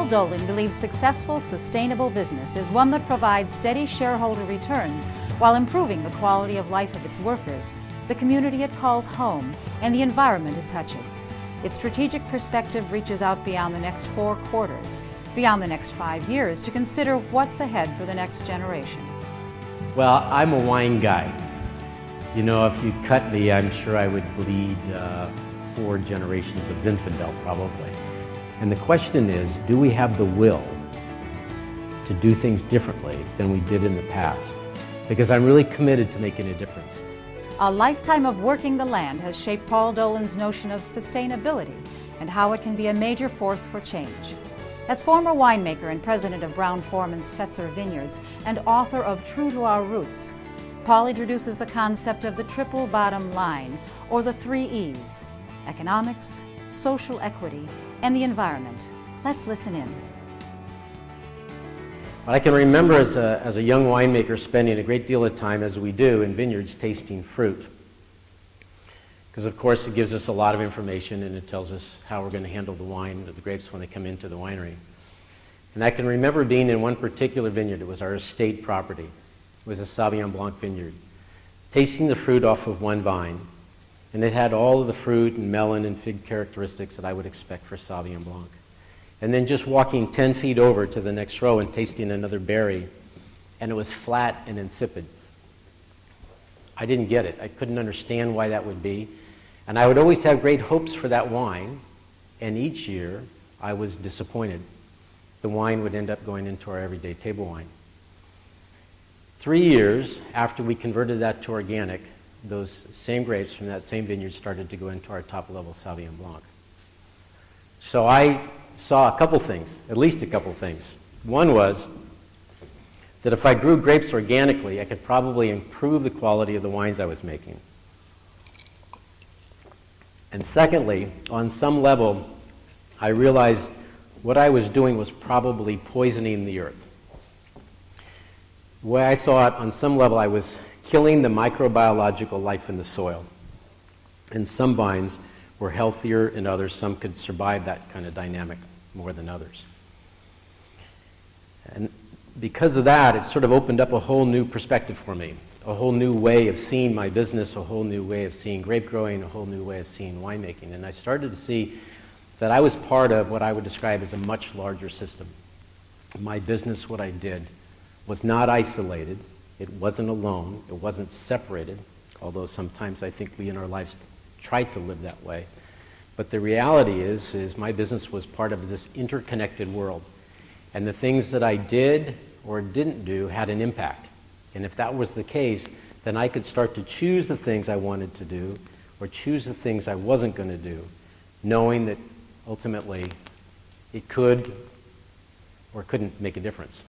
Paul Dolan believes successful, sustainable business is one that provides steady shareholder returns while improving the quality of life of its workers, the community it calls home, and the environment it touches. Its strategic perspective reaches out beyond the next 4 quarters, beyond the next 5 years, to consider what's ahead for the next generation. Well, I'm a wine guy. You know, if you cut me, I'm sure I would bleed 4 generations of Zinfandel, probably. And the question is, do we have the will to do things differently than we did in the past? Because I'm really committed to making a difference. A lifetime of working the land has shaped Paul Dolan's notion of sustainability and how it can be a major force for change. As former winemaker and president of Brown-Forman's Fetzer Vineyards and author of True to Our Roots, Paul introduces the concept of the triple bottom line, or the 3 E's: economics, social equity, and the environment. Let's listen in. Well, I can remember as a young winemaker spending a great deal of time, as we do, in vineyards tasting fruit. Because of course it gives us a lot of information and it tells us how we're going to handle the wine, the grapes when they come into the winery. And I can remember being in one particular vineyard. It was our estate property. It was a Sauvignon Blanc vineyard. Tasting the fruit off of one vine. And it had all of the fruit and melon and fig characteristics that I would expect for Sauvignon Blanc. And then just walking 10 feet over to the next row and tasting another berry, and it was flat and insipid. I didn't get it. I couldn't understand why that would be. And I would always have great hopes for that wine, and each year I was disappointed. The wine would end up going into our everyday table wine. 3 years after we converted that to organic, those same grapes from that same vineyard started to go into our top-level Sauvignon Blanc. So I saw a couple things, at least a couple things. One was that if I grew grapes organically, I could probably improve the quality of the wines I was making. And secondly, on some level, I realized what I was doing was probably poisoning the earth. The way I saw it, on some level, I was killing the microbiological life in the soil. And some vines were healthier than others. Some could survive that kind of dynamic more than others. And because of that, it sort of opened up a whole new perspective for me, a whole new way of seeing my business, a whole new way of seeing grape growing, a whole new way of seeing winemaking. And I started to see that I was part of what I would describe as a much larger system. My business, what I did, was not isolated. It wasn't alone. It wasn't separated, although sometimes I think we in our lives try to live that way. But the reality is my business was part of this interconnected world. And the things that I did or didn't do had an impact. And if that was the case, then I could start to choose the things I wanted to do or choose the things I wasn't going to do, knowing that ultimately it could or couldn't make a difference.